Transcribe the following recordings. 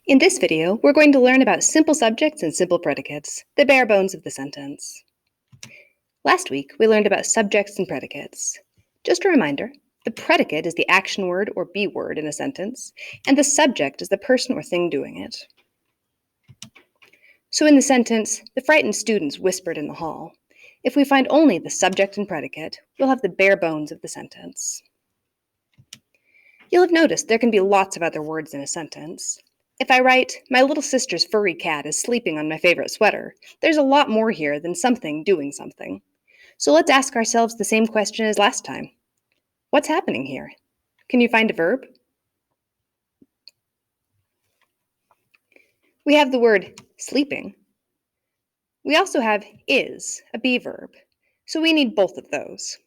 In this video, we're going to learn about simple subjects and simple predicates, the bare bones of the sentence. Last week, we learned about subjects and predicates. Just a reminder, the predicate is the action word or be word in a sentence, and the subject is the person or thing doing it. So in the sentence, the frightened students whispered in the hall, if we find only the subject and predicate, we'll have the bare bones of the sentence. You'll have noticed there can be lots of other words in a sentence. If I write, my little sister's furry cat is sleeping on my favorite sweater, there's a lot more here than something doing something. So let's ask ourselves the same question as last time. What's happening here? Can you find a verb? We have the word sleeping. We also have is, a be verb, so we need both of those.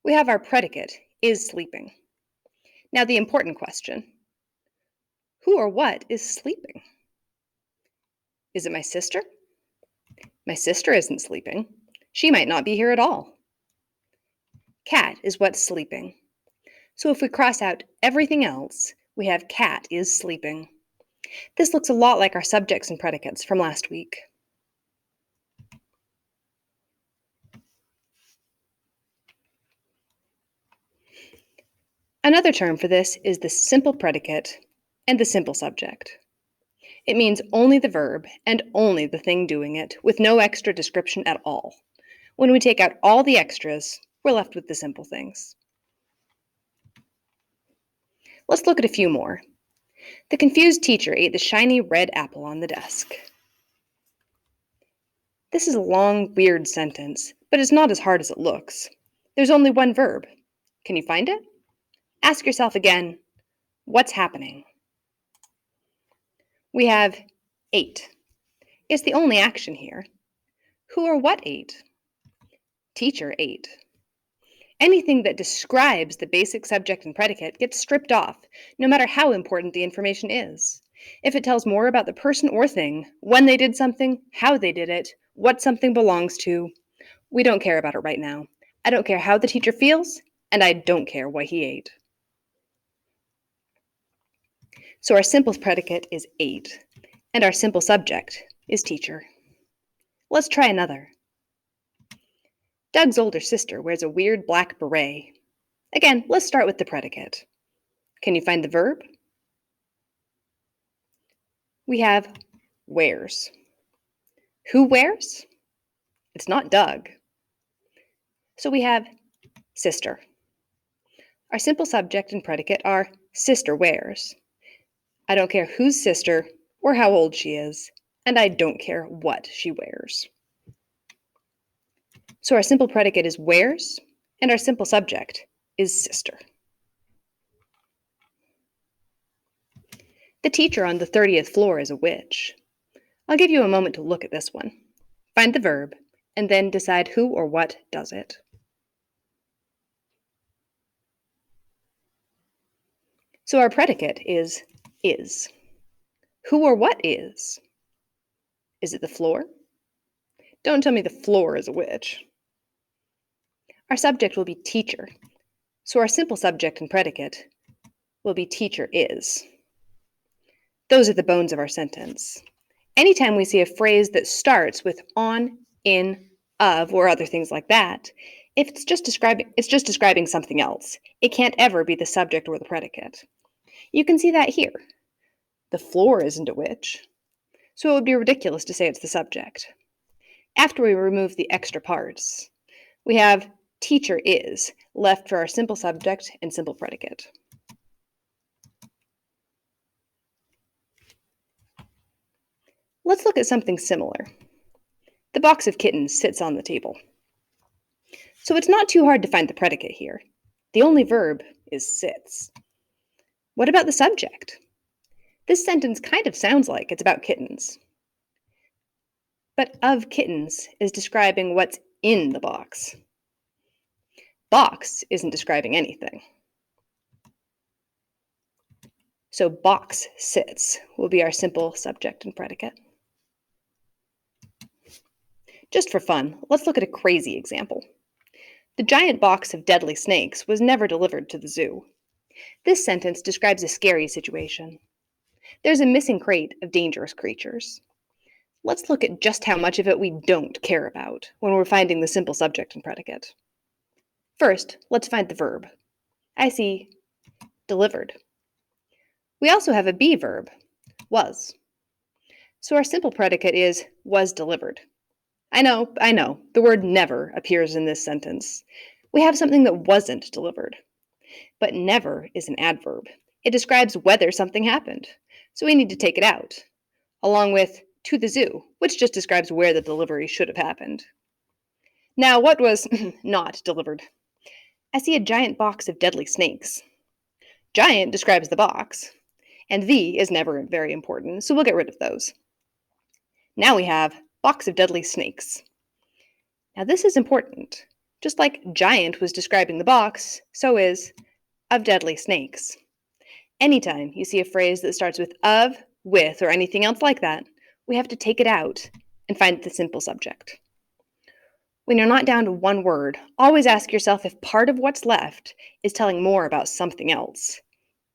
We have our predicate, is sleeping. Now the important question. Who or what is sleeping? Is it my sister? My sister isn't sleeping. She might not be here at all. Cat is what's sleeping. So if we cross out everything else, we have cat is sleeping. This looks a lot like our subjects and predicates from last week. Another term for this is the simple predicate and the simple subject. It means only the verb and only the thing doing it, with no extra description at all. When we take out all the extras, we're left with the simple things. Let's look at a few more. The confused teacher ate the shiny red apple on the desk. This is a long, weird sentence, but it's not as hard as it looks. There's only one verb. Can you find it? Ask yourself again, what's happening? We have ate. It's the only action here. Who or what ate? Teacher ate. Anything that describes the basic subject and predicate gets stripped off, no matter how important the information is. If it tells more about the person or thing, when they did something, how they did it, what something belongs to, we don't care about it right now. I don't care how the teacher feels, and I don't care what he ate. So our simple predicate is ate, and our simple subject is teacher. Let's try another. Doug's older sister wears a weird black beret. Again, let's start with the predicate. Can you find the verb? We have wears. Who wears? It's not Doug. So we have sister. Our simple subject and predicate are sister wears. I don't care whose sister or how old she is, and I don't care what she wears. So our simple predicate is wears, and our simple subject is sister. The teacher on the 30th floor is a witch. I'll give you a moment to look at this one. Find the verb, and then decide who or what does it. So our predicate is. Who or what is? Is it the floor? Don't tell me the floor is a witch. Our subject will be teacher, so our simple subject and predicate will be teacher is. Those are the bones of our sentence. Anytime we see a phrase that starts with on, in, of, or other things like that, if it's just describing something else. It can't ever be the subject or the predicate. You can see that here. The floor isn't a witch, so it would be ridiculous to say it's the subject. After we remove the extra parts, we have teacher is left for our simple subject and simple predicate. Let's look at something similar. The box of kittens sits on the table. So it's not too hard to find the predicate here. The only verb is sits. What about the subject? This sentence kind of sounds like it's about kittens. But of kittens is describing what's in the box. Box isn't describing anything. So box sits will be our simple subject and predicate. Just for fun, let's look at a crazy example. The giant box of deadly snakes was never delivered to the zoo. This sentence describes a scary situation. There's a missing crate of dangerous creatures. Let's look at just how much of it we don't care about when we're finding the simple subject and predicate. First, let's find the verb. I see delivered. We also have a be verb, was. So our simple predicate is was delivered. I know, the word never appears in this sentence. We have something that wasn't delivered. But never is an adverb. It describes whether something happened. So we need to take it out, along with to the zoo, which just describes where the delivery should have happened. Now, what was not delivered? I see a giant box of deadly snakes. Giant describes the box, and the is never very important, so we'll get rid of those. Now we have box of deadly snakes. Now this is important. Just like giant was describing the box, so is of deadly snakes. Anytime you see a phrase that starts with of, with, or anything else like that, we have to take it out and find the simple subject. When you're not down to one word, always ask yourself if part of what's left is telling more about something else.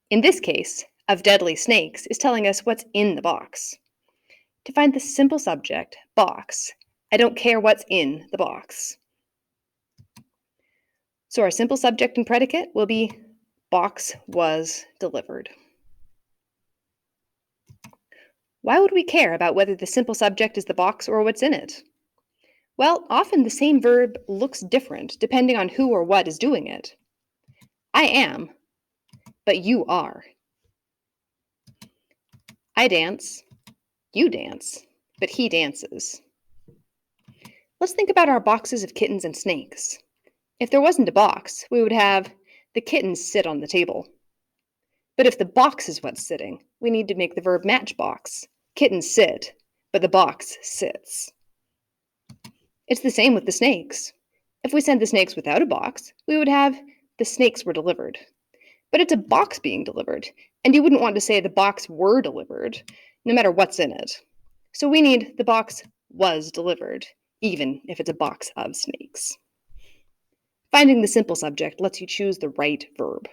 In this case, of deadly snakes is telling us what's in the box. To find the simple subject, box, I don't care what's in the box. So our simple subject and predicate will be box was delivered. Why would we care about whether the simple subject is the box or what's in it? Well, often the same verb looks different depending on who or what is doing it. I am, but you are. I dance, you dance, but he dances. Let's think about our boxes of kittens and snakes. If there wasn't a box, we would have the kittens sit on the table. But if the box is what's sitting, we need to make the verb match box. Kittens sit, but the box sits. It's the same with the snakes. If we sent the snakes without a box, we would have the snakes were delivered. But it's a box being delivered, and you wouldn't want to say the box were delivered, no matter what's in it. So we need the box was delivered, even if it's a box of snakes. Finding the simple subject lets you choose the right verb.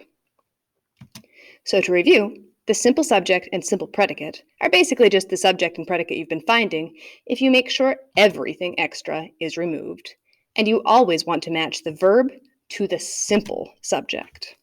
So to review, the simple subject and simple predicate are basically just the subject and predicate you've been finding if you make sure everything extra is removed. And you always want to match the verb to the simple subject.